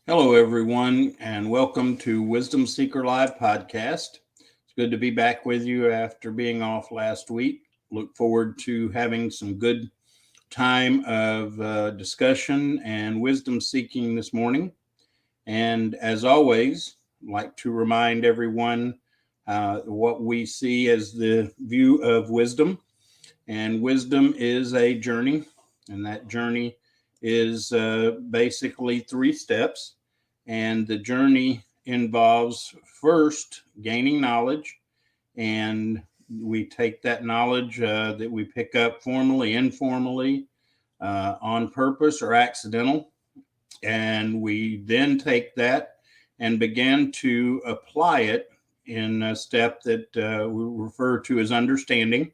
Hello, everyone, and welcome to Wisdom Seeker Live podcast. It's good to be back with you after being off last week. Look forward to having some good time of discussion and wisdom seeking this morning. And as always, I'd like to remind everyone what we see as the view of wisdom. And wisdom is a journey, and that journey is basically three steps. And the journey involves first gaining knowledge, and we take that knowledge that we pick up formally, informally, on purpose or accidental, and we then take that and begin to apply it in a step that we refer to as understanding.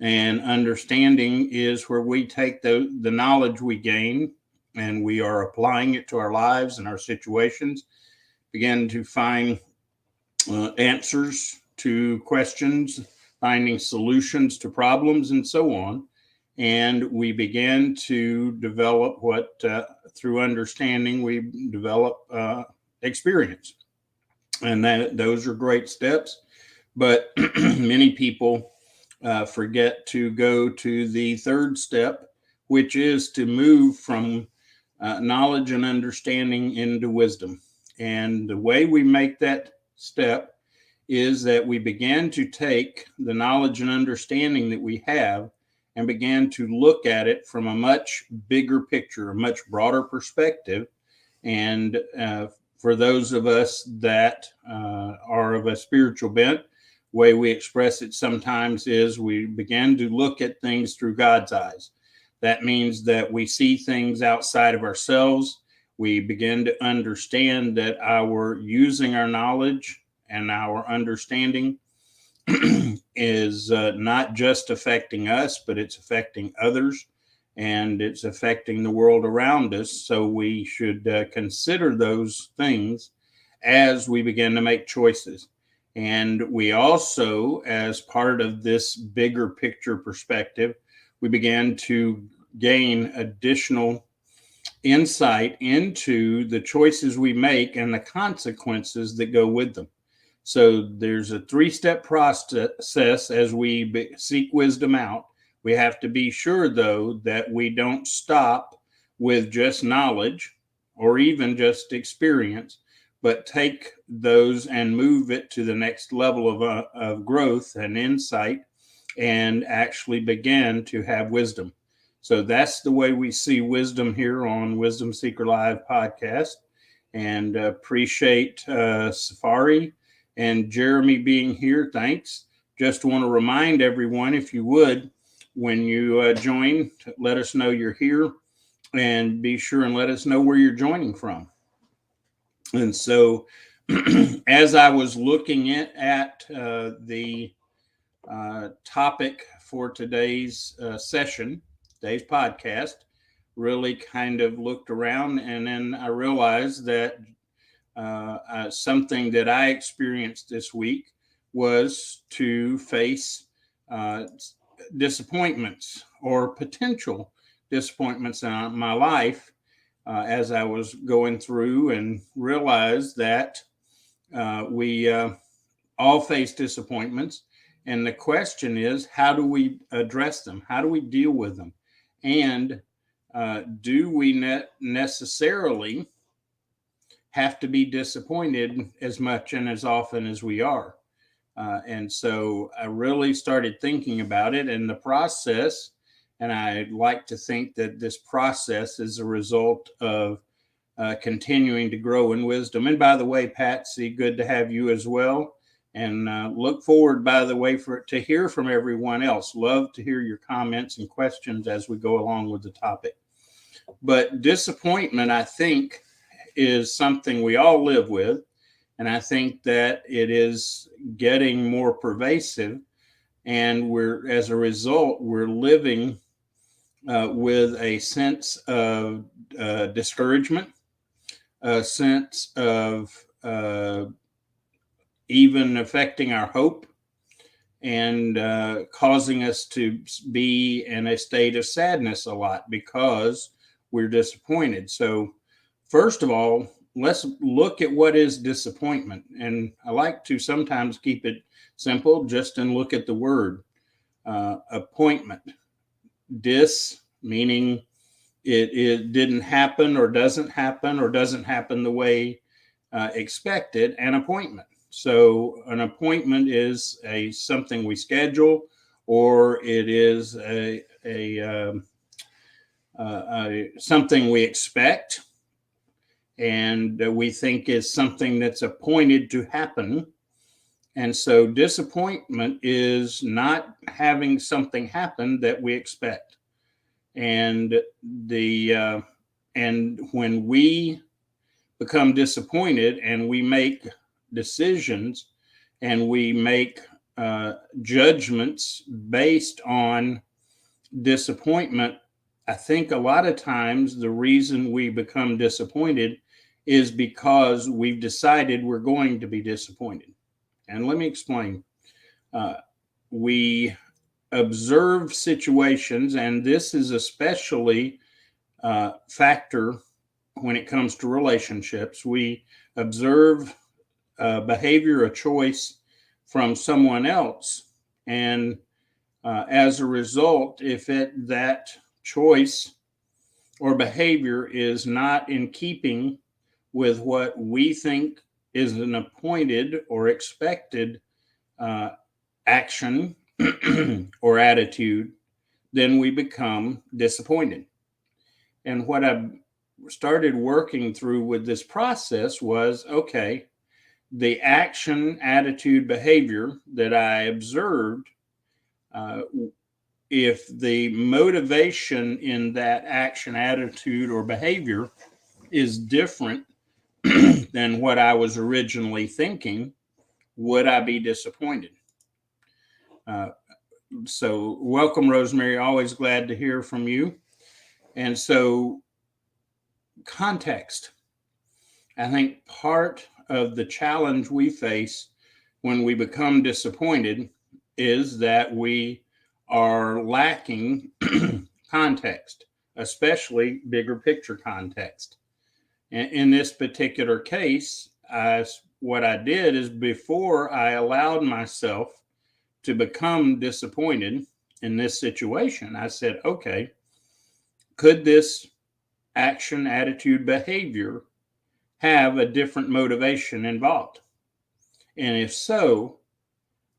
And understanding is where we take the knowledge we gain and we are applying it to our lives and our situations, begin to find answers to questions, finding solutions to problems, and so on. And we begin to develop through understanding, we develop experience. And those are great steps. But many people forget to go to the third step, which is to move from knowledge and understanding into wisdom. And the way we make that step is that we begin to take the knowledge and understanding that we have and begin to look at it from a much bigger picture, a much broader perspective. And for those of us that are of a spiritual bent, way we express it sometimes is we begin to look at things through God's eyes. That means that we see things outside of ourselves. We begin to understand that our using our knowledge and our understanding is not just affecting us, but it's affecting others and it's affecting the world around us. So we should consider those things as we begin to make choices. And we also, as part of this bigger picture perspective, we began to gain additional insight into the choices we make and the consequences that go with them. So there's a three-step process as we seek wisdom out. We have to be sure, though, that we don't stop with just knowledge or even just experience, but take those and move it to the next level of growth and insight and actually begin to have wisdom. So that's the way we see wisdom here on Wisdom Seeker Live podcast. And appreciate Safari and Jeremy being here. Thanks. Just want to remind everyone, if you would, when you join, let us know you're here and be sure and let us know where you're joining from. And so as I was looking at the topic for today's session, today's podcast, really kind of looked around, and then I realized that something that I experienced this week was to face disappointments or potential disappointments in my life as I was going through, and realized that we all face disappointments. And the question is, how do we address them? How do we deal with them? And do we necessarily have to be disappointed as much and as often as we are? And so I really started thinking about it and the process. And I like to think that this process is a result of continuing to grow in wisdom. And by the way, Patsy, good to have you as well. And look forward, by the way, to hear from everyone else. Love to hear your comments and questions as we go along with the topic. But disappointment, I think, is something we all live with. And I think that it is getting more pervasive. And as a result, we're living with a sense of discouragement, a sense of even affecting our hope and causing us to be in a state of sadness a lot because we're disappointed. So first of all, let's look at what is disappointment. And I like to sometimes keep it simple, just and look at the word appointment. Dis meaning it didn't happen or doesn't happen the way expected. An appointment. So an appointment is a something we schedule, or it is something we expect and we think is something that's appointed to happen. And so disappointment is not having something happen that we expect. And and when we become disappointed and we make decisions and we make judgments based on disappointment, I think a lot of times the reason we become disappointed is because we've decided we're going to be disappointed. And let me explain. We observe situations, and this is especially factor when it comes to relationships. We observe behavior, a choice from someone else, and as a result, if that choice or behavior is not in keeping with what we think is an appointed or expected action or attitude, then we become disappointed. And what I started working through with this process was, okay, the action, attitude, behavior that I observed, if the motivation in that action, attitude, or behavior is different than what I was originally thinking, would I be disappointed? So welcome, Rosemary. Always glad to hear from you. And so context. I think part of the challenge we face when we become disappointed is that we are lacking context, especially bigger picture context. In this particular case, what I did is before I allowed myself to become disappointed in this situation, I said, okay, could this action, attitude, behavior have a different motivation involved? And if so,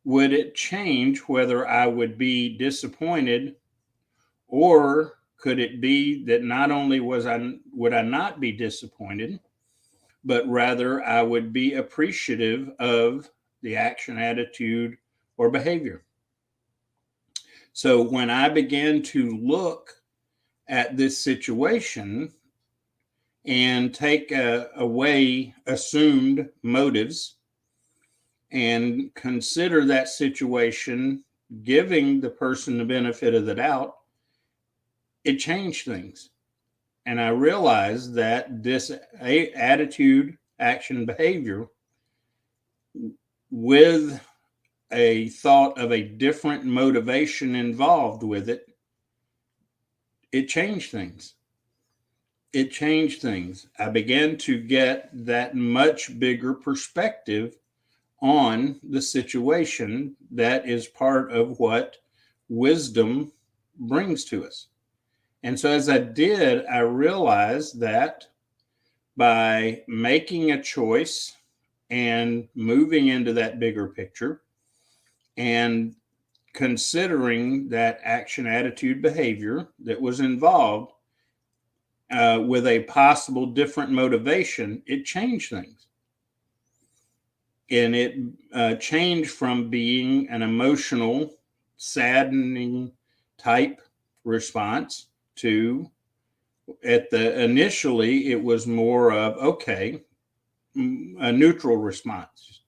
would it change whether I would be disappointed, or could it be that not only would I not be disappointed, but rather I would be appreciative of the action, attitude, or behavior? So when I began to look at this situation and take away assumed motives and consider that situation, giving the person the benefit of the doubt, it changed things. And I realized that this attitude, action, behavior, with a thought of a different motivation involved with it, it changed things. It changed things. I began to get that much bigger perspective on the situation that is part of what wisdom brings to us. And so as I did, I realized that by making a choice and moving into that bigger picture and considering that action, attitude, behavior that was involved with a possible different motivation, it changed things. And it changed from being an emotional, saddening type response to, initially, it was more of, okay, a neutral response.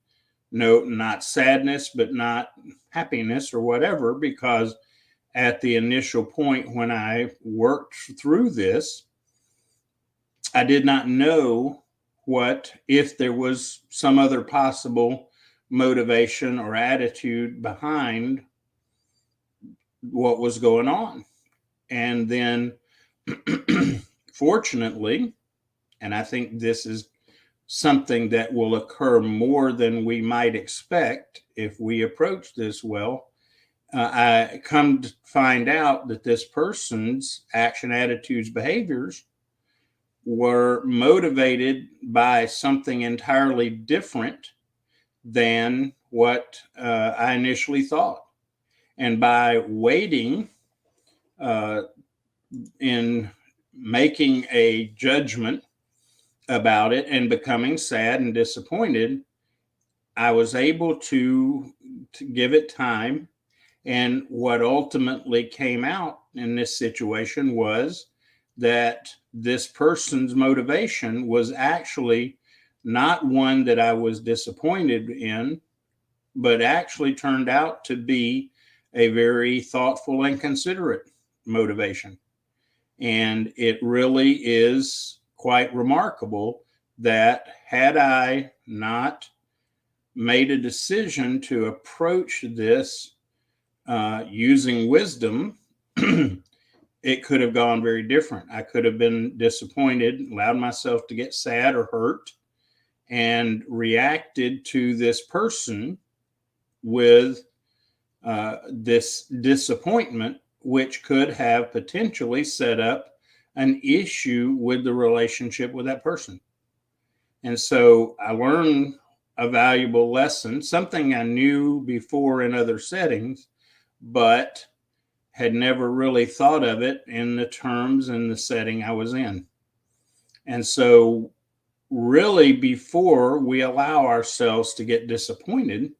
No, not sadness, but not happiness or whatever, because at the initial point when I worked through this, I did not know if there was some other possible motivation or attitude behind what was going on. And then fortunately, and I think this is something that will occur more than we might expect if we approach this well. I come to find out that this person's action, attitudes, behaviors were motivated by something entirely different than what I initially thought. And by waiting in making a judgment about it and becoming sad and disappointed, I was able to give it time. And what ultimately came out in this situation was that this person's motivation was actually not one that I was disappointed in, but actually turned out to be a very thoughtful and considerate motivation. And it really is quite remarkable that had I not made a decision to approach this using wisdom, it could have gone very different. I could have been disappointed, allowed myself to get sad or hurt, and reacted to this person with this disappointment, which could have potentially set up an issue with the relationship with that person. And so I learned a valuable lesson, something I knew before in other settings, but had never really thought of it in the terms and the setting I was in. And so really, before we allow ourselves to get disappointed,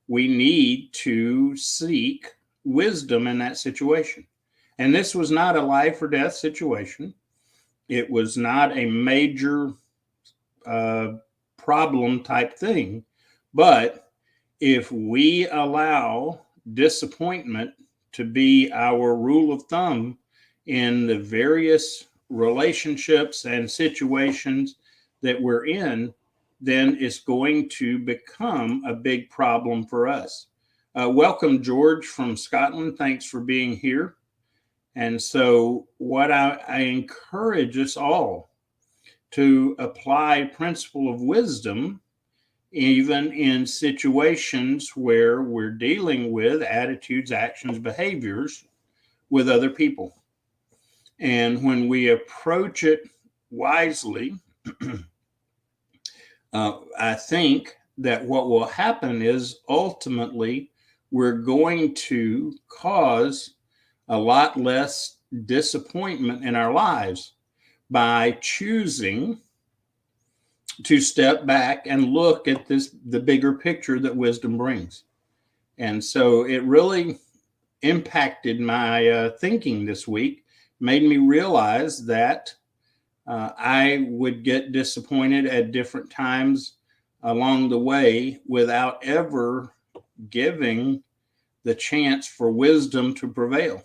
we need to seek wisdom in that situation. And this was not a life or death situation. It was not a major problem type thing. But if we allow disappointment to be our rule of thumb in the various relationships and situations that we're in, then it's going to become a big problem for us. Welcome, George from Scotland. Thanks for being here. And so what I encourage us all to apply principle of wisdom, even in situations where we're dealing with attitudes, actions, behaviors with other people. And when we approach it wisely, I think that what will happen is ultimately we're going to cause a lot less disappointment in our lives by choosing to step back and look at the bigger picture that wisdom brings. And so it really impacted my thinking this week, made me realize that I would get disappointed at different times along the way without ever giving the chance for wisdom to prevail.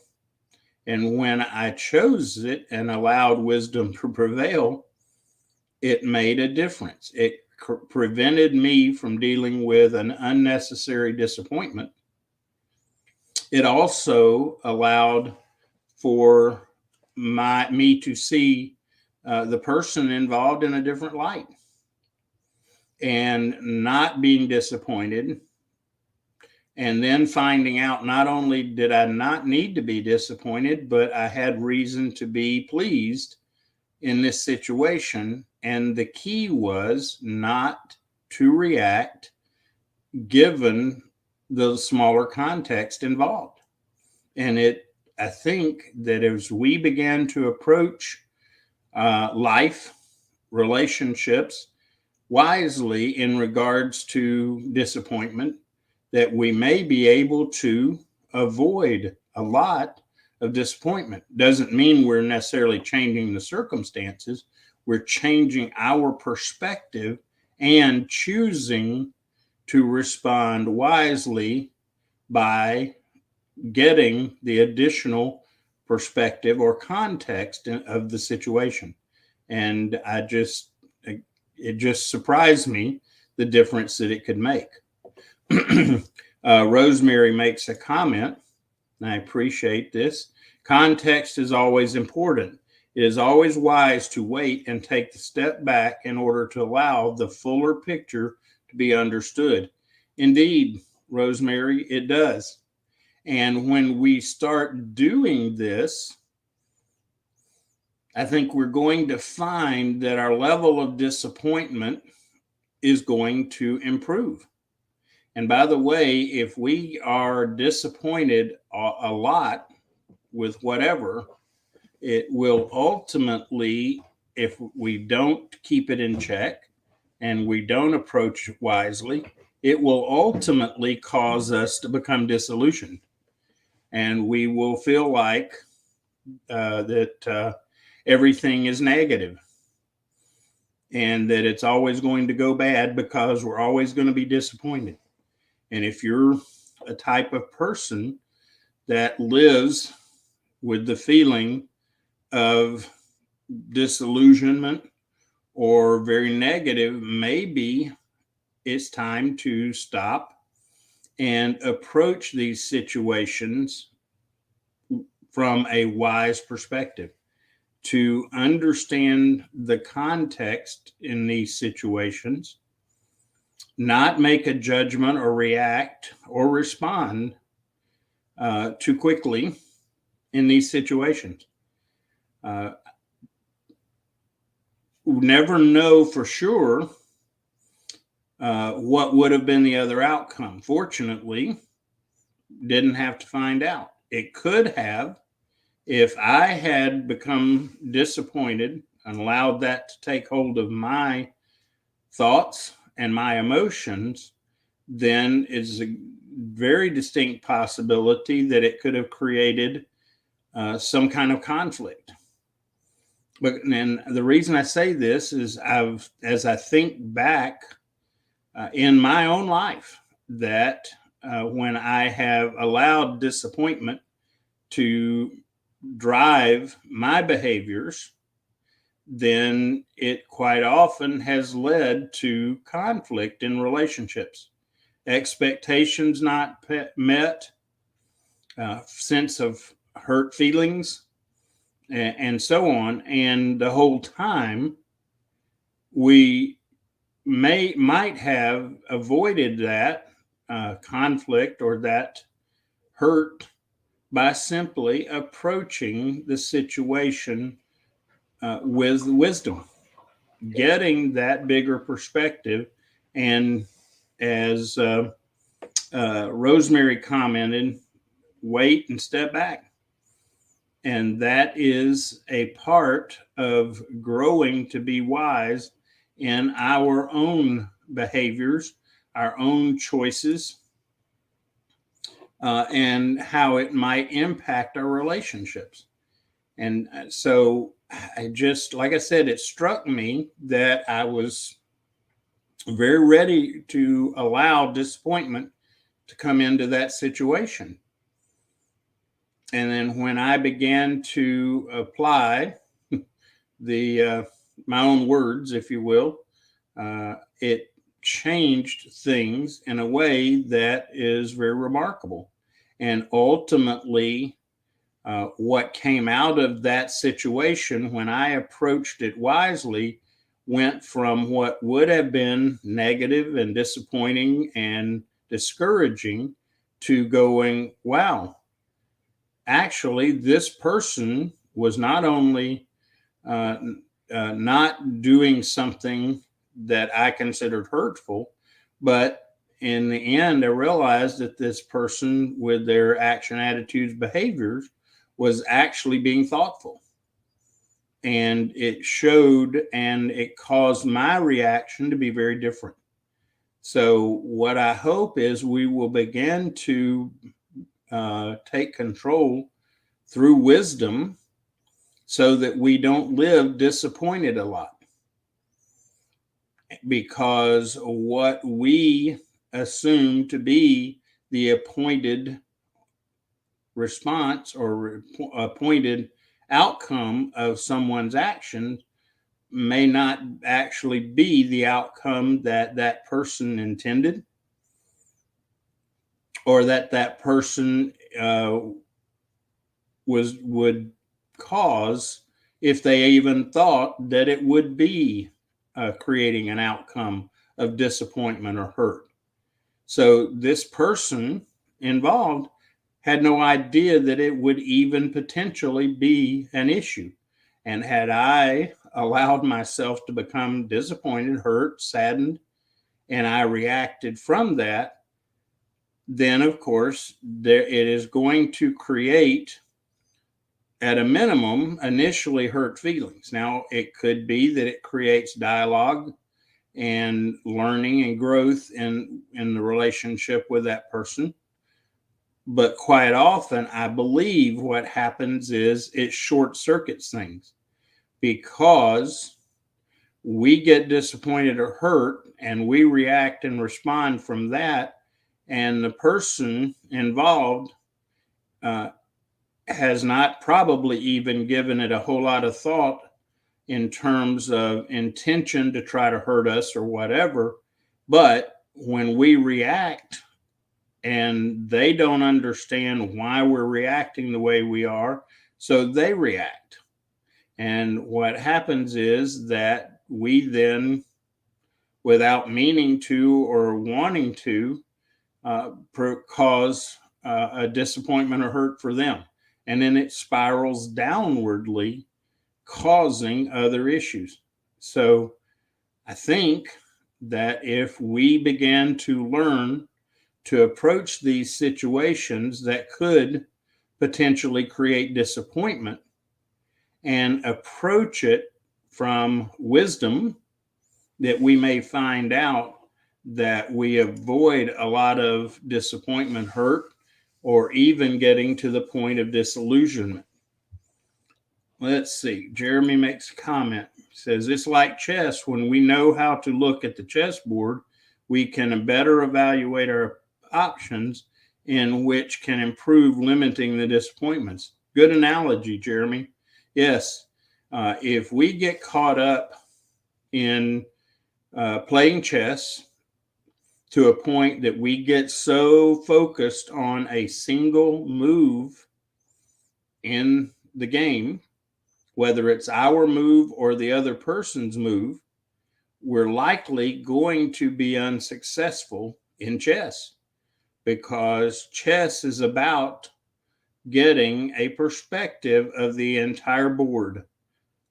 And when I chose it and allowed wisdom to prevail, it made a difference. It prevented me from dealing with an unnecessary disappointment. It also allowed for me to see the person involved in a different light and not being disappointed. And then finding out not only did I not need to be disappointed, but I had reason to be pleased in this situation. And the key was not to react given the smaller context involved. And I think that as we began to approach life, relationships wisely in regards to disappointment, that we may be able to avoid a lot of disappointment. Doesn't mean we're necessarily changing the circumstances. We're changing our perspective and choosing to respond wisely by getting the additional perspective or context of the situation. And it just surprised me the difference that it could make. Rosemary makes a comment, and I appreciate this. Context is always important. It is always wise to wait and take the step back in order to allow the fuller picture to be understood. Indeed, Rosemary, it does. And when we start doing this, I think we're going to find that our level of disappointment is going to improve. And by the way, if we are disappointed a lot with whatever, it will ultimately, if we don't keep it in check and we don't approach it wisely, it will ultimately cause us to become disillusioned. And we will feel like that everything is negative and that it's always going to go bad because we're always going to be disappointed. And if you're a type of person that lives with the feeling of disillusionment or very negative, maybe it's time to stop and approach these situations from a wise perspective, to understand the context in these situations, not make a judgment or react or respond too quickly in these situations. Never know for sure what would have been the other outcome. Fortunately, didn't have to find out. It could have, if I had become disappointed and allowed that to take hold of my thoughts and my emotions, then it's a very distinct possibility that it could have created some kind of conflict. But and the reason I say this is as I think back in my own life, that when I have allowed disappointment to drive my behaviors, then it quite often has led to conflict in relationships, expectations not met, sense of hurt feelings, and so on. And the whole time, we might have avoided that conflict or that hurt by simply approaching the situation with wisdom, getting that bigger perspective. And as Rosemary commented, wait and step back. And that is a part of growing to be wise in our own behaviors, our own choices, and how it might impact our relationships. And so I just, like I said, it struck me that I was very ready to allow disappointment to come into that situation. And then when I began to apply the my own words, if you will, it changed things in a way that is very remarkable. And ultimately, what came out of that situation when I approached it wisely went from what would have been negative and disappointing and discouraging to going, wow, actually, this person was not only not doing something that I considered hurtful, but in the end, I realized that this person, with their action, attitudes, behaviors, was actually being thoughtful. And it showed and it caused my reaction to be very different. So, what I hope is we will begin to take control through wisdom so that we don't live disappointed a lot. Because what we assume to be the appointed response or appointed outcome of someone's actions may not actually be the outcome that that person intended, or that that person would cause if they even thought that it would be creating an outcome of disappointment or hurt. So this person involved had no idea that it would even potentially be an issue. And had I allowed myself to become disappointed, hurt, saddened, and I reacted from that, then of course it is going to create, at a minimum, initially hurt feelings. Now, it could be that it creates dialogue and learning and growth in the relationship with that person. But quite often, I believe what happens is it short circuits things, because we get disappointed or hurt and we react and respond from that. And the person involved has not probably even given it a whole lot of thought in terms of intention to try to hurt us or whatever. But when we react and they don't understand why we're reacting the way we are, so they react. And what happens is that we then, without meaning to or wanting to, cause a disappointment or hurt for them. And then it spirals downwardly, causing other issues. So I think that if we begin to learn to approach these situations that could potentially create disappointment and approach it from wisdom, that we may find out that we avoid a lot of disappointment, hurt, or even getting to the point of disillusionment. Let's see. Jeremy makes a comment. Says, it's like chess. When we know how to look at the chessboard, we can better evaluate our options, in which can improve limiting the disappointments. Good analogy, Jeremy. Yes. If we get caught up in playing chess to a point that we get so focused on a single move in the game, whether it's our move or the other person's move, we're likely going to be unsuccessful in chess, because chess is about getting a perspective of the entire board.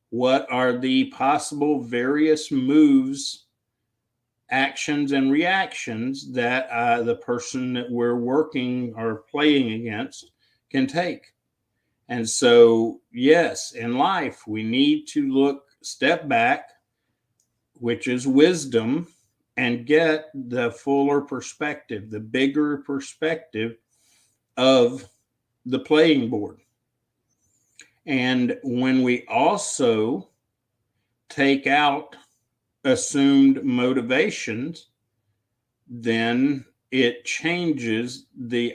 What are the possible various moves, actions, and reactions that the person that we're working or playing against can take? And so, yes, in life, we need to step back, which is wisdom, and get the fuller perspective, the bigger perspective of the playing board. And when we also take out assumed motivations, then it changes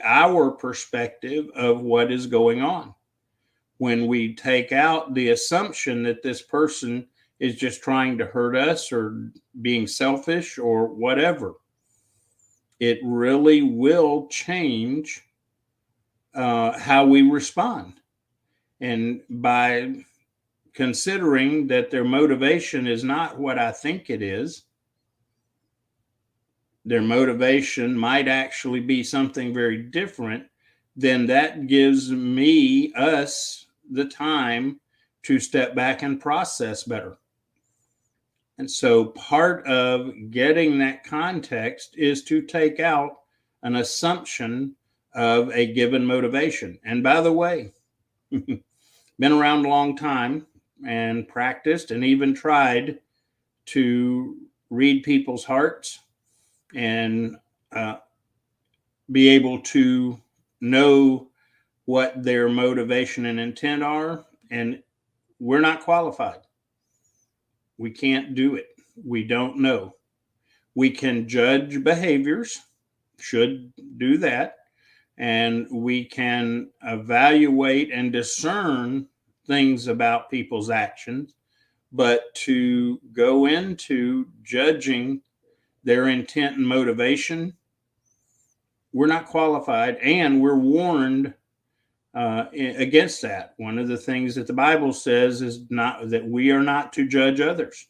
our perspective of what is going on. When we take out the assumption that this person is just trying to hurt us or being selfish or whatever, it really will change how we respond. And by considering that their motivation is not what I think it is, their motivation might actually be something very different, then that gives us the time to step back and process better. And so part of getting that context is to take out an assumption of a given motivation. And by the way, been around a long time and practiced and even tried to read people's hearts and be able to know what their motivation and intent are. And we're not qualified. We can't do it. We don't know. We can judge behaviors, should do that, and we can evaluate and discern things about people's actions. But to go into judging their intent and motivation, we're not qualified, and we're warned against that. One of the things that the Bible says is not that we are not to judge others.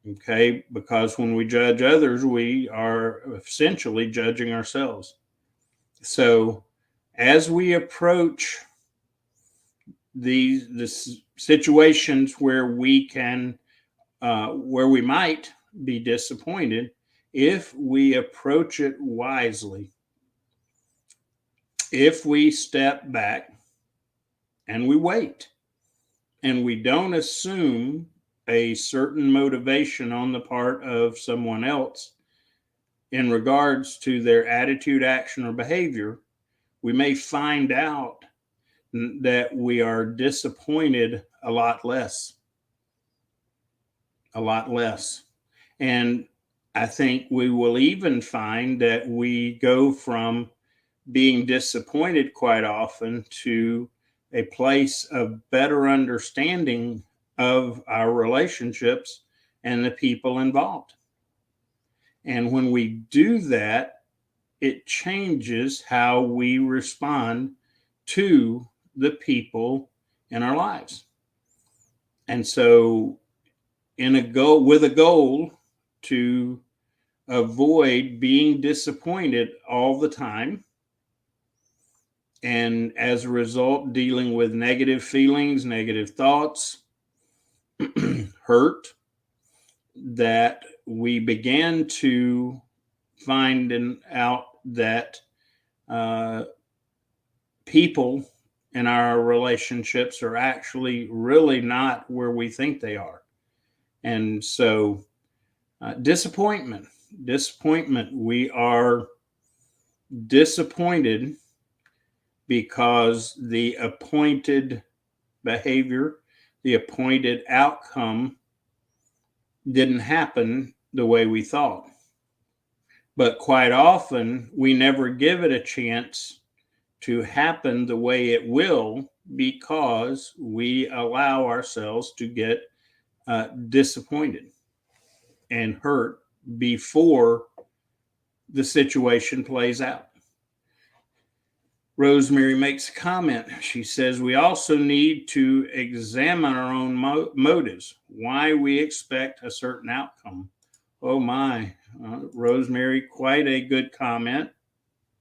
Okay, because when we judge others, we are essentially judging ourselves. So as we approach the situations where we can, where we might be disappointed, if we approach it wisely, if we step back and we wait and we don't assume a certain motivation on the part of someone else in regards to their attitude, action, or behavior, we may find out that we are disappointed a lot less. A lot less. And I think we will even find that we go from being disappointed quite often to a place of better understanding of our relationships and the people involved. And when we do that, it changes how we respond to the people in our lives. And so with a goal to avoid being disappointed all the time, and as a result dealing with negative feelings, negative thoughts, hurt, that we began to find out that people in our relationships are actually really not where we think they are. And so disappointment, we are disappointed because the appointed behavior, the appointed outcome didn't happen the way we thought. But quite often, we never give it a chance to happen the way it will because we allow ourselves to get disappointed and hurt before the situation plays out. Rosemary makes a comment. She says, we also need to examine our own motives, why we expect a certain outcome. Oh my, Rosemary, quite a good comment.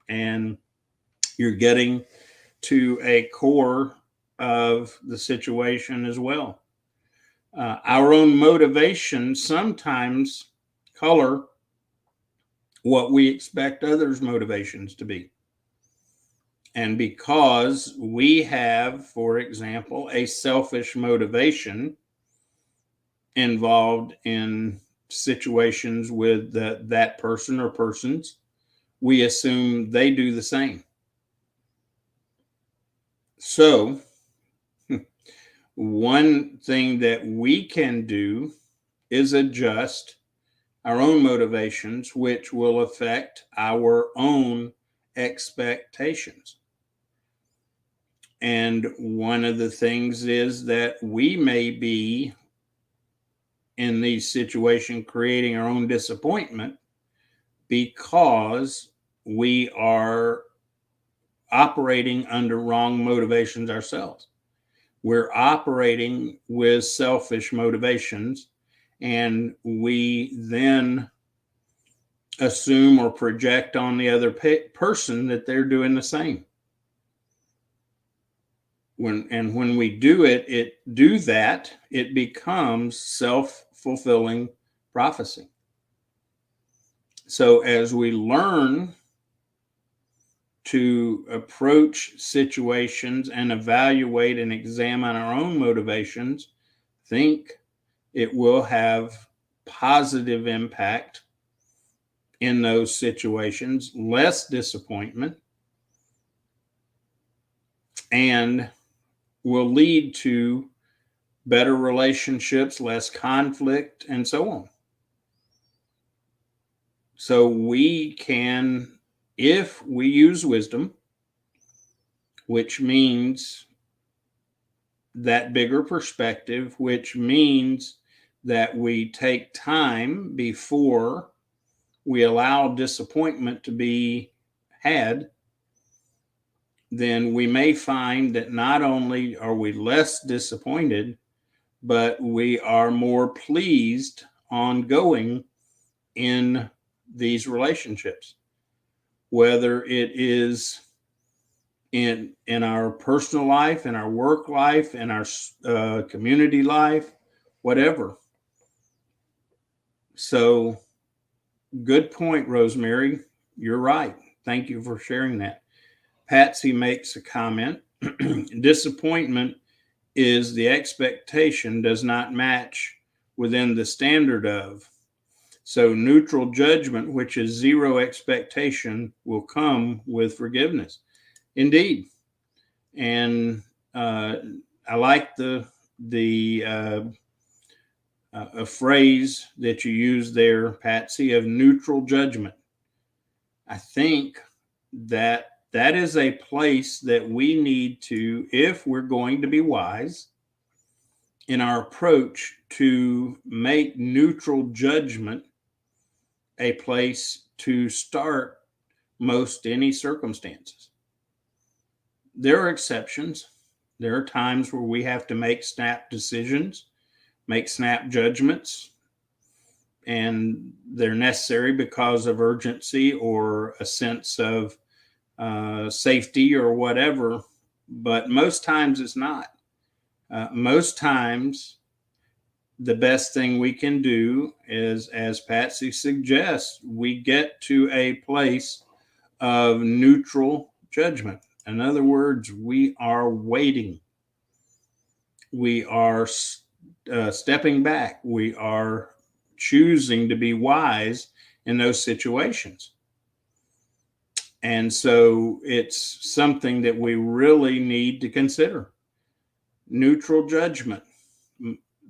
And you're getting to a core of the situation as well. Our own motivations sometimes color what we expect others' motivations to be. And because we have, for example, a selfish motivation involved in situations with that person or persons, we assume they do the same. So, one thing that we can do is adjust our own motivations, which will affect our own expectations. And one of the things is that we may be in these situations creating our own disappointment because we are operating under wrong motivations ourselves. We're operating with selfish motivations, and we then assume or project on the other person that they're doing the same. When we do that, it becomes self-fulfilling prophecy. So as we learn to approach situations and evaluate and examine our own motivations, I think it will have positive impact in those situations, less disappointment, and will lead to better relationships, less conflict, and so on. So we can, if we use wisdom, which means that bigger perspective, which means that we take time before we allow disappointment to be had, then we may find that not only are we less disappointed, but we are more pleased ongoing in these relationships, whether it is in our personal life, in our work life, in our community life, whatever. So, good point, Rosemary. You're right. Thank you for sharing that. Patsy makes a comment. Disappointment is the expectation does not match within the standard of. So neutral judgment, which is zero expectation, will come with forgiveness. Indeed. And I like the a phrase that you use there, Patsy, of neutral judgment. I think that is a place that we need to, if we're going to be wise in our approach, to make neutral judgment a place to start most any circumstances. There are exceptions. There are times where we have to make snap decisions, make snap judgments, and they're necessary because of urgency or a sense of safety or whatever. But most times it's not. Most times, the best thing we can do is, as Patsy suggests, we get to a place of neutral judgment. In other words, we are waiting. We are stepping back. We are choosing to be wise in those situations. And so it's something that we really need to consider. Neutral judgment.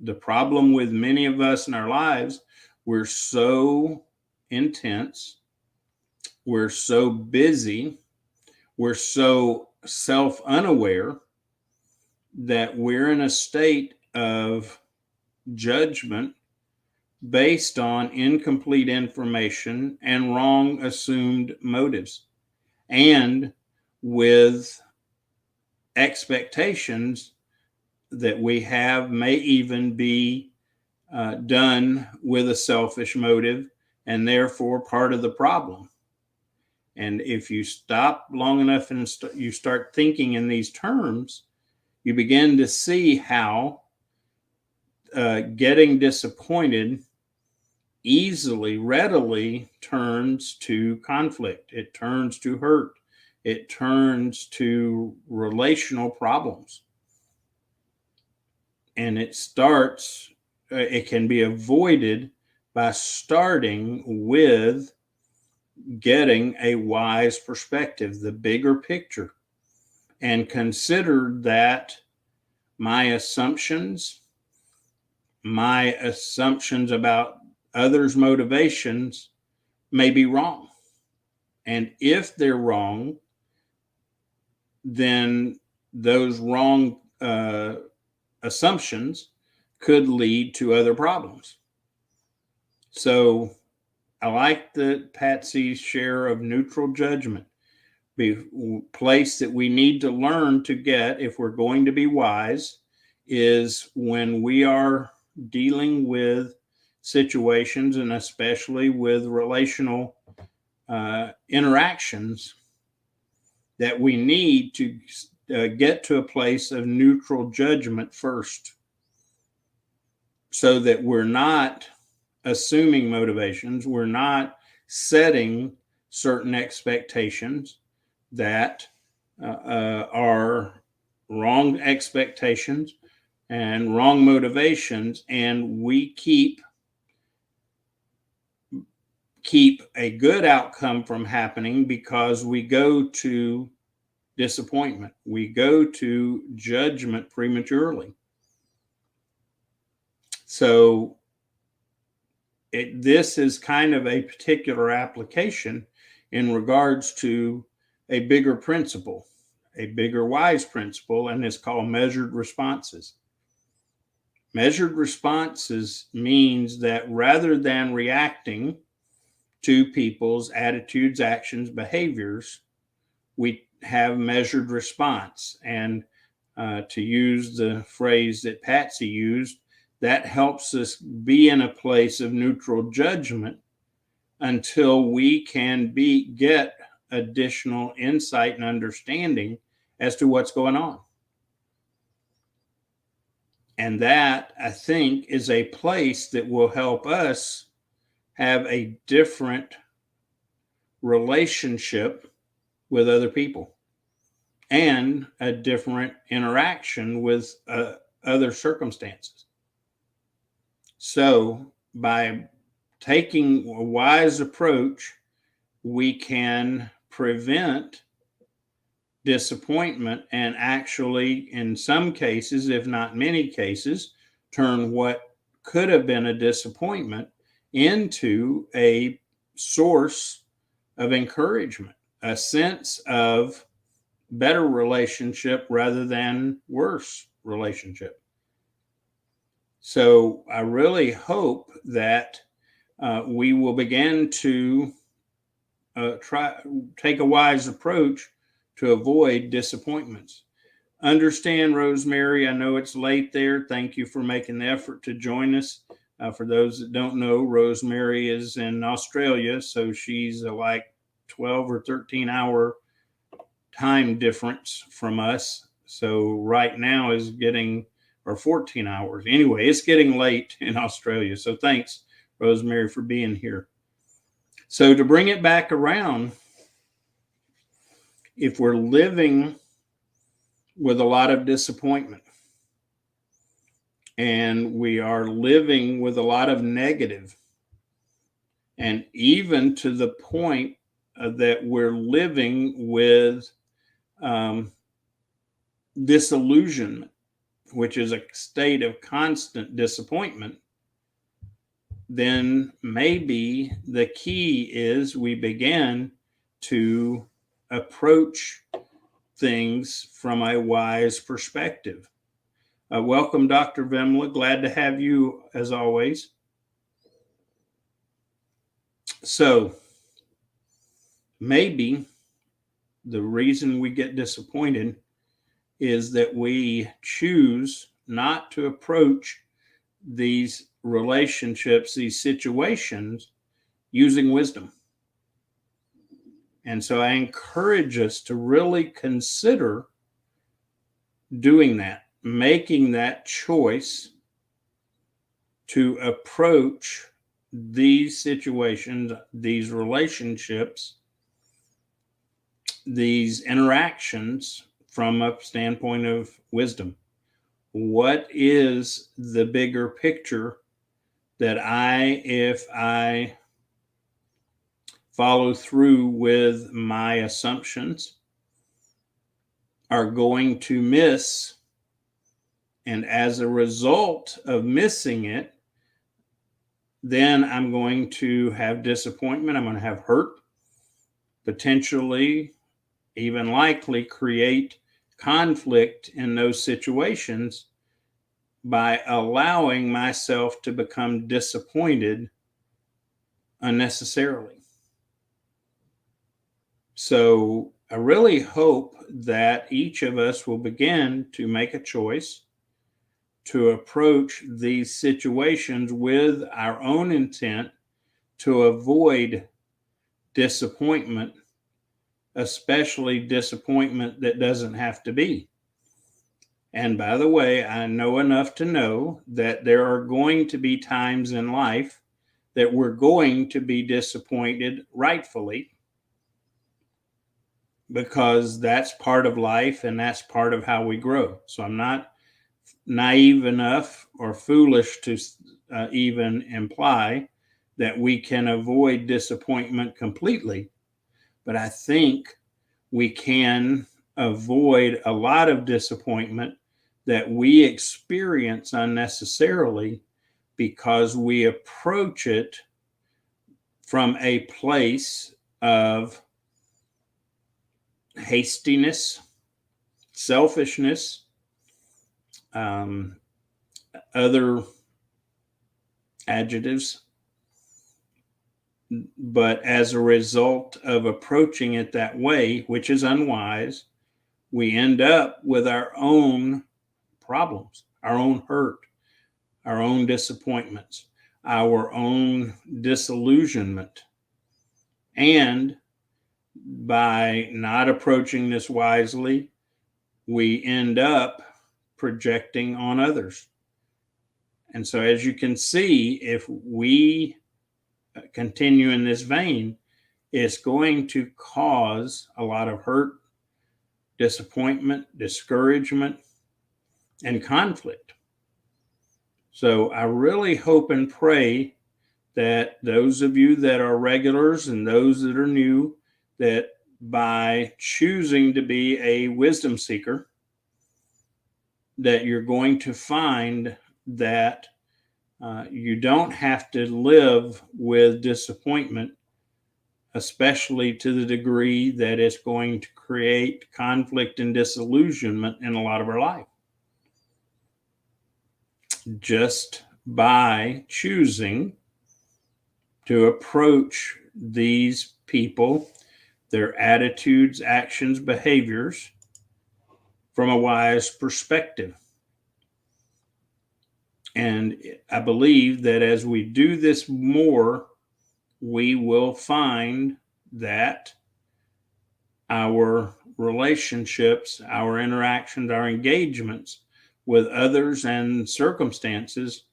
The problem with many of us in our lives, we're so intense, we're so busy, we're so self-unaware that we're in a state of judgment based on incomplete information and wrong assumed motives, and with expectations that we have may even be done with a selfish motive and therefore part of the problem. And if you stop long enough and you start thinking in these terms, you begin to see how getting disappointed easily, readily turns to conflict. It turns to hurt. It turns to relational problems. And it can be avoided by starting with getting a wise perspective, the bigger picture, and consider that my assumptions about others' motivations may be wrong. And if they're wrong, then those wrong assumptions could lead to other problems. So I like the Patsy's share of neutral judgment, be place that we need to learn to get if we're going to be wise is when we are dealing with situations, and especially with relational interactions, that we need to get to a place of neutral judgment first, so that we're not assuming motivations, we're not setting certain expectations that are wrong expectations and wrong motivations, and we keep a good outcome from happening because we go to disappointment. We go to judgment prematurely. So this is kind of a particular application in regards to a bigger principle, a bigger wise principle, and it's called measured responses. Measured responses means that rather than reacting to people's attitudes, actions, behaviors, we have measured response. And to use the phrase that Patsy used, that helps us be in a place of neutral judgment until we can get additional insight and understanding as to what's going on. And that, I think, is a place that will help us have a different relationship with other people and a different interaction with other circumstances. So by taking a wise approach, we can prevent disappointment and actually, in some cases, if not many cases, turn what could have been a disappointment into a source of encouragement, a sense of better relationship rather than worse relationship. So I really hope that we will begin to take a wise approach to avoid disappointments. Understand, Rosemary, I know it's late there. Thank you for making the effort to join us. For those that don't know, Rosemary is in Australia, so she's like 12 or 13 hour time difference from us. So right now is getting, or 14 hours. Anyway, it's getting late in Australia. So thanks, Rosemary, for being here. So to bring it back around, if we're living with a lot of disappointment and we are living with a lot of negative, and even to the point that we're living with disillusionment, which is a state of constant disappointment, then maybe the key is we begin to approach things from a wise perspective. Welcome, Dr. Vimla. Glad to have you as always. So maybe the reason we get disappointed is that we choose not to approach these relationships, these situations, using wisdom. And so I encourage us to really consider doing that, making that choice to approach these situations, these relationships, these interactions from a standpoint of wisdom. What is the bigger picture that if I follow through with my assumptions, are going to miss? And as a result of missing it, then I'm going to have disappointment. I'm going to have hurt, potentially, even likely create conflict in those situations by allowing myself to become disappointed unnecessarily. So I really hope that each of us will begin to make a choice to approach these situations with our own intent to avoid disappointment, especially disappointment that doesn't have to be. And by the way, I know enough to know that there are going to be times in life that we're going to be disappointed rightfully, because that's part of life and that's part of how we grow. So I'm not naive enough or foolish to even imply that we can avoid disappointment completely. But I think we can avoid a lot of disappointment that we experience unnecessarily because we approach it from a place of hastiness, selfishness, other adjectives But as a result of approaching it that way, which is unwise, we end up with our own problems, our own hurt, our own disappointments, our own disillusionment. And by not approaching this wisely, we end up projecting on others. And so, as you can see, if we continue in this vein, it's going to cause a lot of hurt, disappointment, discouragement, and conflict. So I really hope and pray that those of you that are regulars and those that are new, that by choosing to be a wisdom seeker, that you're going to find that you don't have to live with disappointment, especially to the degree that it's going to create conflict and disillusionment in a lot of our life. Just by choosing to approach these people, their attitudes, actions, behaviors from a wise perspective. And I believe that as we do this more, we will find that our relationships, our interactions, our engagements with others and circumstances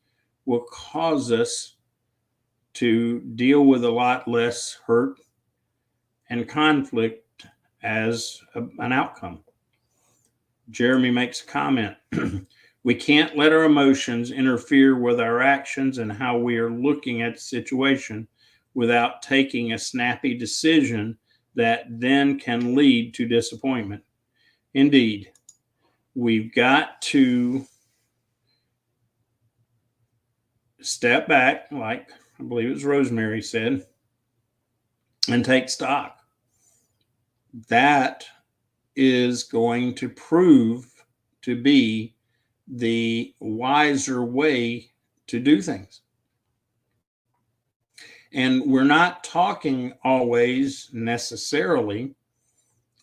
will cause us to deal with a lot less hurt and conflict as an outcome. Jeremy makes a comment. We can't let our emotions interfere with our actions and how we are looking at the situation without taking a snappy decision that then can lead to disappointment. Indeed, we've got to step back, like I believe it was Rosemary said, and take stock. That is going to prove to be the wiser way to do things. And we're not talking always necessarily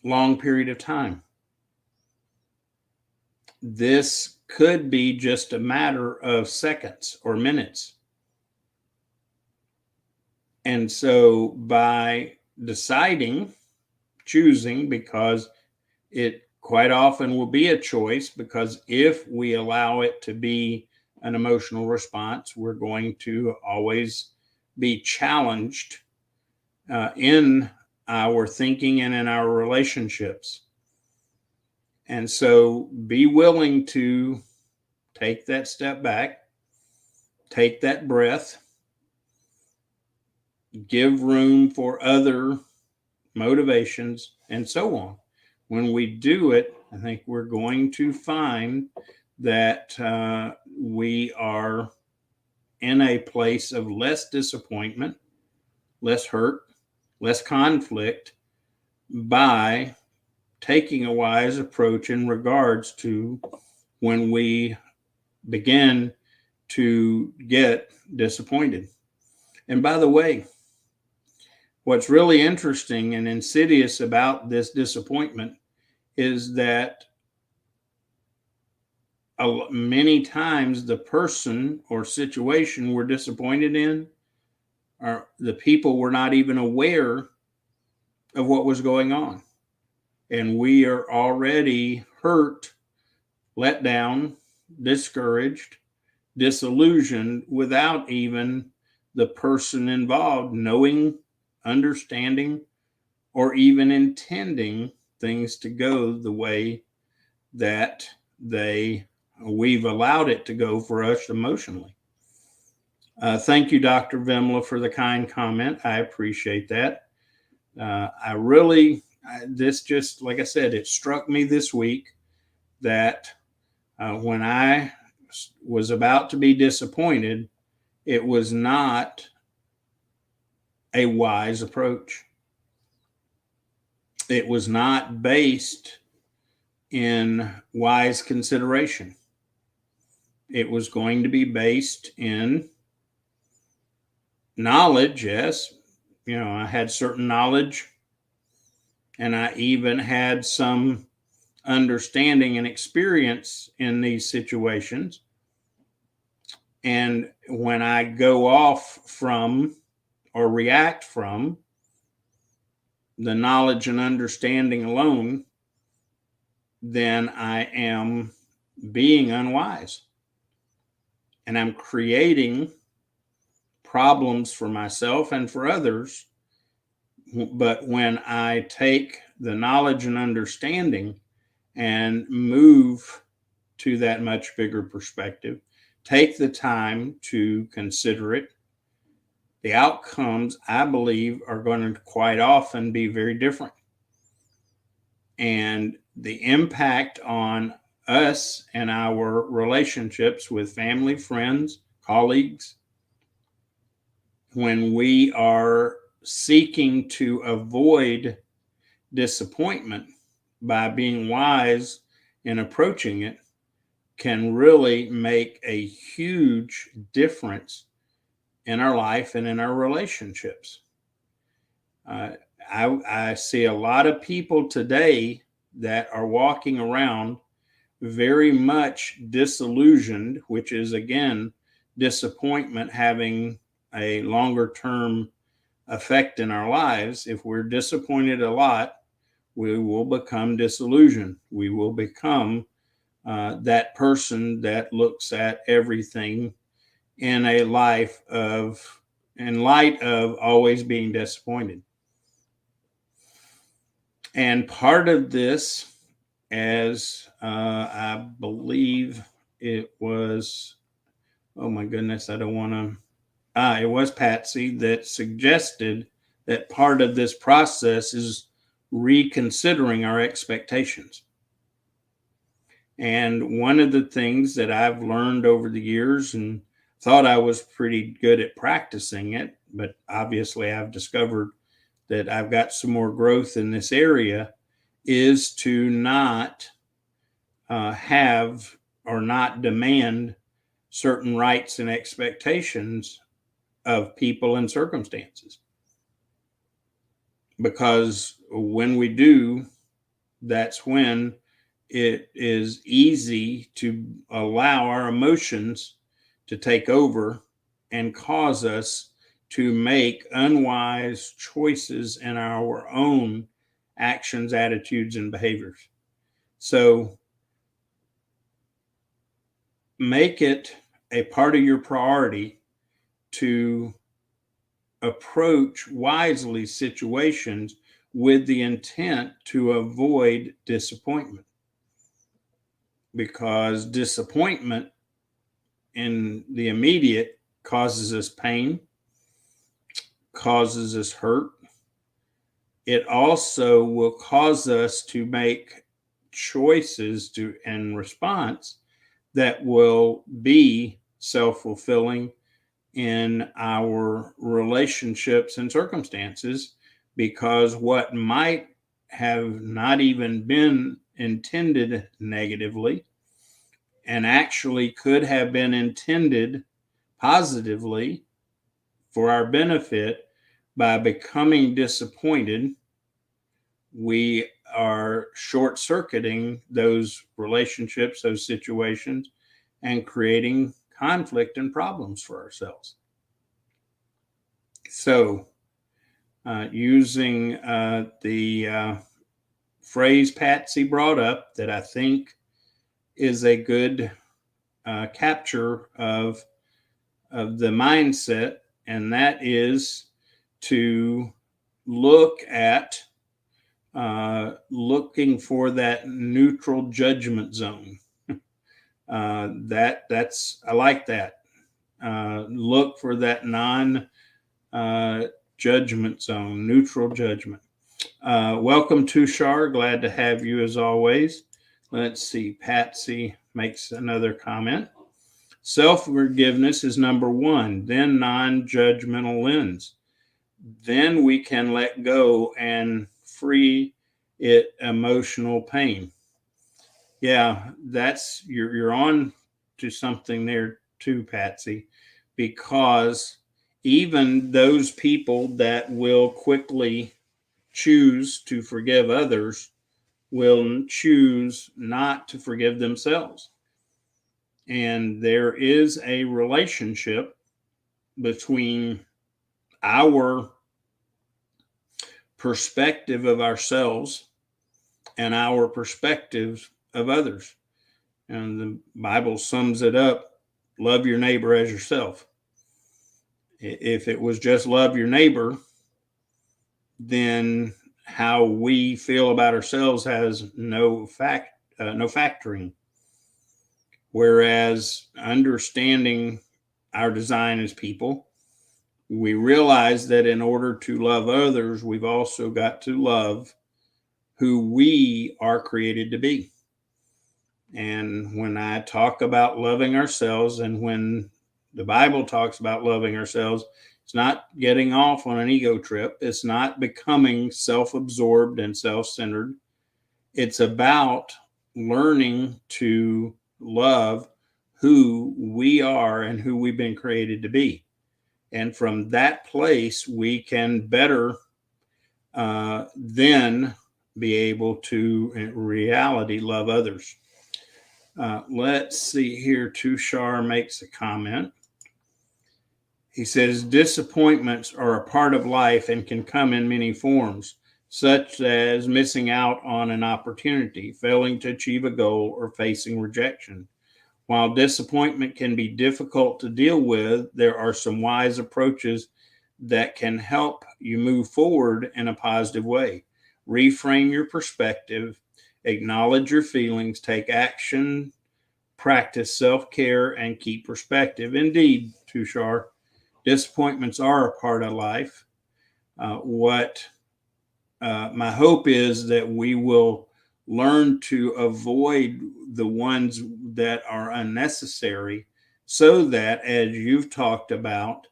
long period of time. This could be just a matter of seconds or minutes. And so by deciding, choosing, because it quite often will be a choice, because if we allow it to be an emotional response, we're going to always be challenged in our thinking and in our relationships. And so be willing to take that step back, take that breath, give room for other motivations, and so on. When we do it, I think we're going to find that we are in a place of less disappointment, less hurt, less conflict by taking a wise approach in regards to when we begin to get disappointed. And by the way, what's really interesting and insidious about this disappointment is that many times the person or situation we're disappointed in, or the people were not even aware of what was going on. And we are already hurt, let down, discouraged, disillusioned without even the person involved knowing, understanding, or even intending things to go the way that we've allowed it to go for us emotionally. Thank you, Dr. Vimla, for the kind comment. I appreciate that. This just, like I said, it struck me this week that when I was about to be disappointed, it was not a wise approach. It was not based in wise consideration. It was going to be based in knowledge, yes, I had certain knowledge, and I even had some understanding and experience in these situations. And when I go off from or react from the knowledge and understanding alone, then I am being unwise and I'm creating problems for myself and for others. But when I take the knowledge and understanding and move to that much bigger perspective, take the time to consider it, the outcomes, I believe, are going to quite often be very different. And the impact on us and our relationships with family, friends, colleagues, when we are seeking to avoid disappointment by being wise in approaching it, can really make a huge difference in our life and in our relationships. I see a lot of people today that are walking around very much disillusioned, which is, again, disappointment having a longer term effect in our lives. If we're disappointed a lot, we will become disillusioned. We will become that person that looks at everything in in light of always being disappointed. And part of this, as I believe it was, oh my goodness, I don't want to, it was Patsy that suggested that part of this process is reconsidering our expectations. And one of the things that I've learned over the years and thought I was pretty good at practicing it, but obviously I've discovered that I've got some more growth in this area, is to not have or not demand certain rights and expectations of people and circumstances. Because when we do, that's when it is easy to allow our emotions to take over and cause us to make unwise choices in our own actions, attitudes, and behaviors. So make it a part of your priority to approach wisely situations with the intent to avoid disappointment. Because disappointment in the immediate causes us pain, causes us hurt. It also will cause us to make choices in response that will be self-fulfilling in our relationships and circumstances, because what might have not even been intended negatively and actually could have been intended positively for our benefit, by becoming disappointed, we are short-circuiting those relationships, those situations, and creating conflict and problems for ourselves. So using the phrase Patsy brought up that I think is a good capture of the mindset, and that is to look at looking for that neutral judgment zone. That's I like that. Look for that judgment zone, neutral judgment. Welcome, Tushar. Glad to have you as always. Let's see. Patsy makes another comment. Self-forgiveness is number one, then non-judgmental lens. Then we can let go and free it emotional pain. Yeah, that's you're on to something there too, Patsy, because even those people that will quickly choose to forgive others will choose not to forgive themselves. And there is a relationship between our perspective of ourselves and our perspective of others. And the Bible sums it up: love your neighbor as yourself. If it was just love your neighbor, then how we feel about ourselves has no factoring. Whereas understanding our design as people, we realize that in order to love others, we've also got to love who we are created to be. And when I talk about loving ourselves, and when the Bible talks about loving ourselves, it's not getting off on an ego trip. It's not becoming self-absorbed and self-centered. It's about learning to love who we are and who we've been created to be. And from that place, we can better then be able to, in reality, love others. Let's see here. Tushar makes a comment. He says, disappointments are a part of life and can come in many forms, such as missing out on an opportunity, failing to achieve a goal, or facing rejection. While disappointment can be difficult to deal with, there are some wise approaches that can help you move forward in a positive way. Reframe your perspective, acknowledge your feelings, take action, practice self-care, and keep perspective. Indeed, Tushar, disappointments are a part of life. What my hope is that we will learn to avoid the ones that are unnecessary, so that, as you've talked about,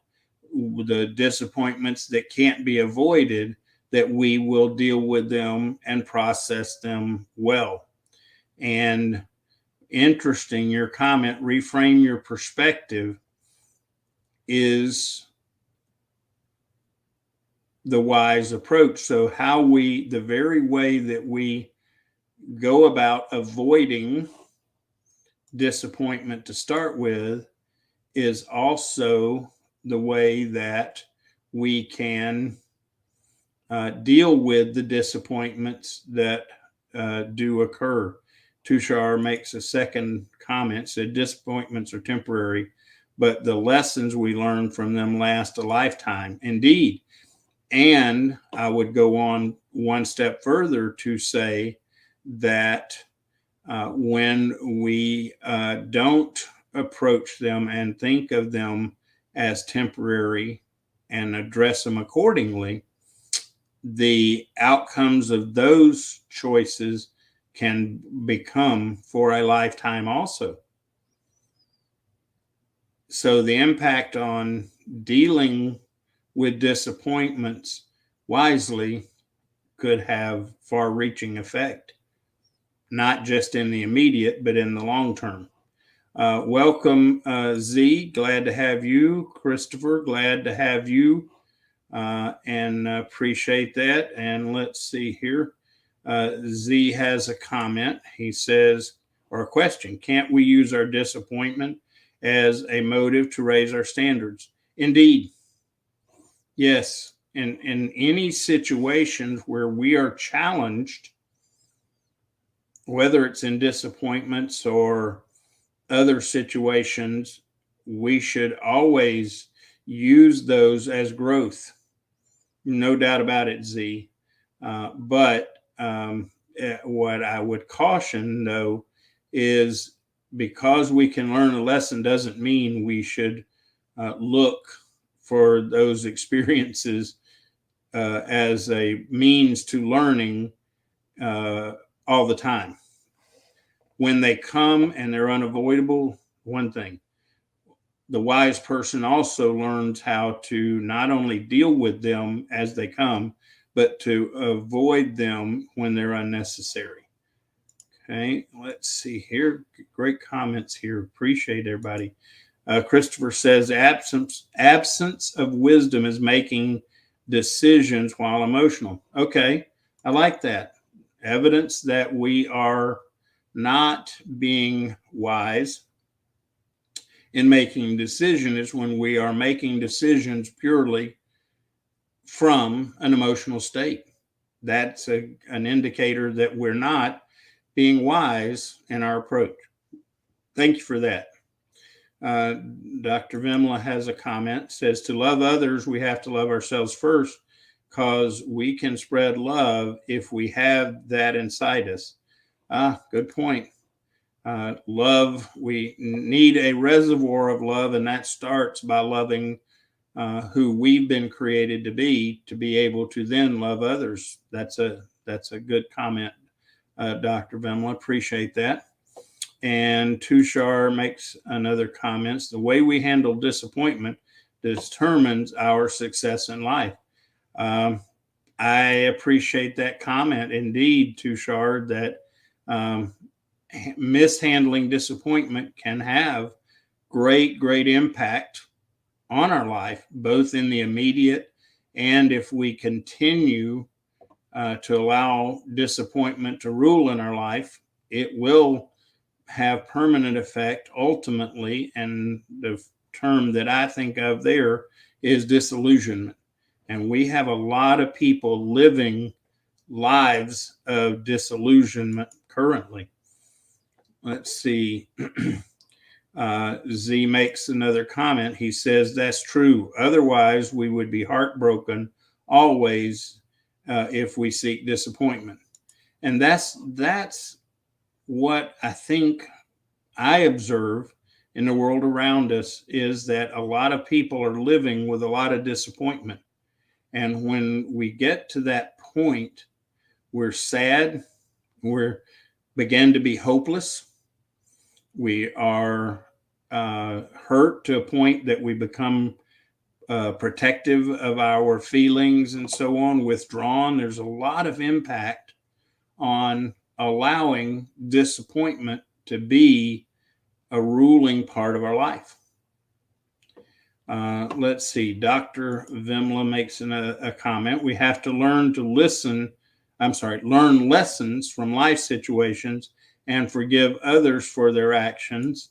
the disappointments that can't be avoided, that we will deal with them and process them well. And interesting, your comment, reframe your perspective, is the wise approach. So the very way that we go about avoiding disappointment to start with is also the way that we can deal with the disappointments that do occur. Tushar makes a second comment, said disappointments are temporary, but the lessons we learn from them last a lifetime. Indeed. And I would go on one step further to say that when we don't approach them and think of them as temporary and address them accordingly, the outcomes of those choices can become for a lifetime also. So the impact on dealing with disappointments wisely could have far-reaching effect, not just in the immediate, but in the long term. Welcome, Z. Glad to have you. Christopher, glad to have you, and appreciate that. And let's see here. Z has a comment. He says, or a question, can't we use our disappointment as a motive to raise our standards? Indeed. Yes. In any situations where we are challenged, whether it's in disappointments or other situations, we should always use those as growth. No doubt about it, Z. But what I would caution, though, is because we can learn a lesson doesn't mean we should look for those experiences as a means to learning all the time. When they come and they're unavoidable, one thing. The wise person also learns how to not only deal with them as they come, but to avoid them when they're unnecessary. Okay, let's see here. Great comments here. Appreciate everybody. Christopher says absence of wisdom is making decisions while emotional. Okay, I like that. Evidence that we are not being wise in making decisions is when we are making decisions purely from an emotional state. That's an indicator that we're not being wise in our approach. Thank you for that. Dr. Vimla has a comment, says to love others, we have to love ourselves first, because we can spread love if we have that inside us. Good point. Love, we need a reservoir of love, and that starts by loving who we've been created to be able to then love others. That's a good comment, Dr. Vimla. Appreciate that. And Tushar makes another comment. The way we handle disappointment determines our success in life. I appreciate that comment. Indeed, Tushar, that mishandling disappointment can have great impact on our life, both in the immediate and if we continue to allow disappointment to rule in our life, it will have permanent effect ultimately. And the term that I think of there is disillusionment. And we have a lot of people living lives of disillusionment currently. Let's see. Z makes another comment. He says, that's true. Otherwise, we would be heartbroken always if we seek disappointment. And that's what I think I observe in the world around us, is that a lot of people are living with a lot of disappointment. And when we get to that point, we're sad, we're begin to be hopeless, we are hurt to a point that we become protective of our feelings and so on, withdrawn. There's a lot of impact on allowing disappointment to be a ruling part of our life. Let's see. Dr. Vimla makes a comment. We have to learn lessons from life situations and forgive others for their actions.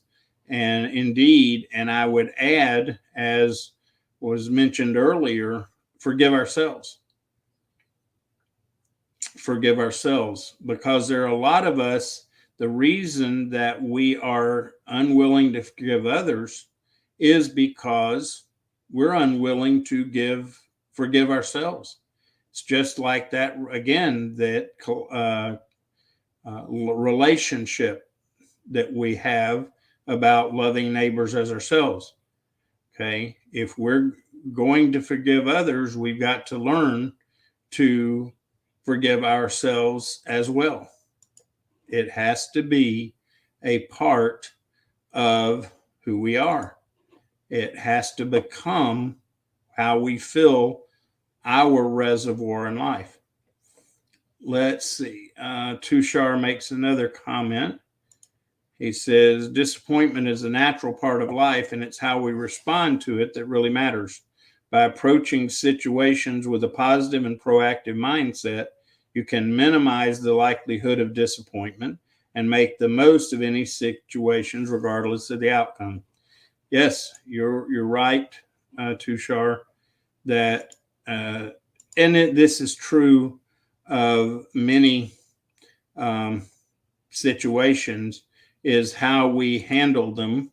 And indeed, and I would add, as was mentioned earlier, forgive ourselves. Forgive ourselves, because there are a lot of us, the reason that we are unwilling to forgive others is because we're unwilling to forgive ourselves. It's just like that, again, that relationship that we have about loving neighbors as ourselves. Okay. If we're going to forgive others, we've got to learn to forgive ourselves as well. It has to be a part of who we are. It has to become how we fill our reservoir in life. Let's see. Tushar makes another comment. He says, disappointment is a natural part of life, and it's how we respond to it that really matters. By approaching situations with a positive and proactive mindset, you can minimize the likelihood of disappointment and make the most of any situations, regardless of the outcome. Yes, you're right, Tushar, that, this is true of many situations, is how we handle them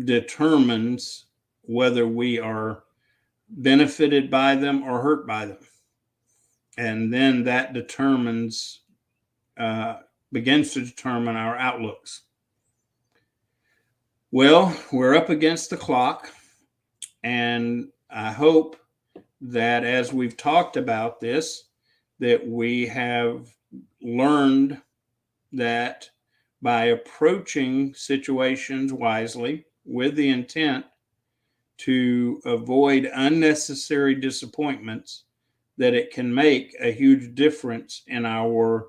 determines whether we are benefited by them or hurt by them. And then that begins to determine our outlooks. Well, we're up against the clock, and I hope that as we've talked about this, that we have learned that by approaching situations wisely with the intent to avoid unnecessary disappointments, that it can make a huge difference in our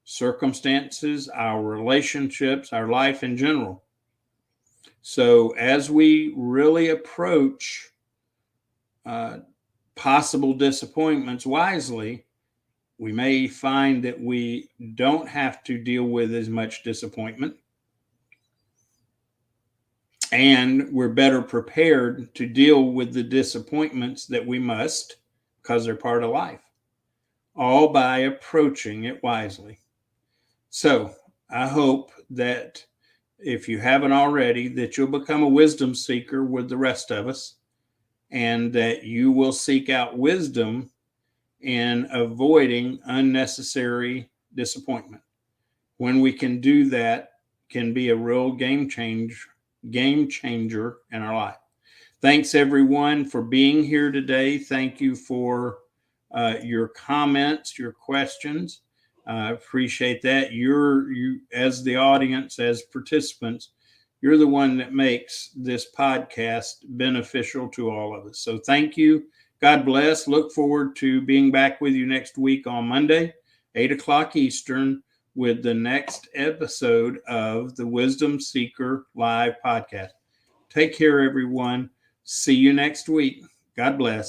circumstances, our relationships, our life in general. So as we really approach possible disappointments wisely, we may find that we don't have to deal with as much disappointment, and we're better prepared to deal with the disappointments that we must, because they're part of life, all by approaching it wisely. So I hope that if you haven't already, that you'll become a wisdom seeker with the rest of us, and that you will seek out wisdom in avoiding unnecessary disappointment. When we can do that, can be a real game changer in our life. Thanks everyone for being here today. Thank you for your comments, your questions. I appreciate that. You as the audience, as participants, you're the one that makes this podcast beneficial to all of us. So thank you. God bless. Look forward to being back with you next week on Monday, 8 o'clock Eastern, with the next episode of the Wisdom Seeker Live podcast. Take care, everyone. See you next week. God bless.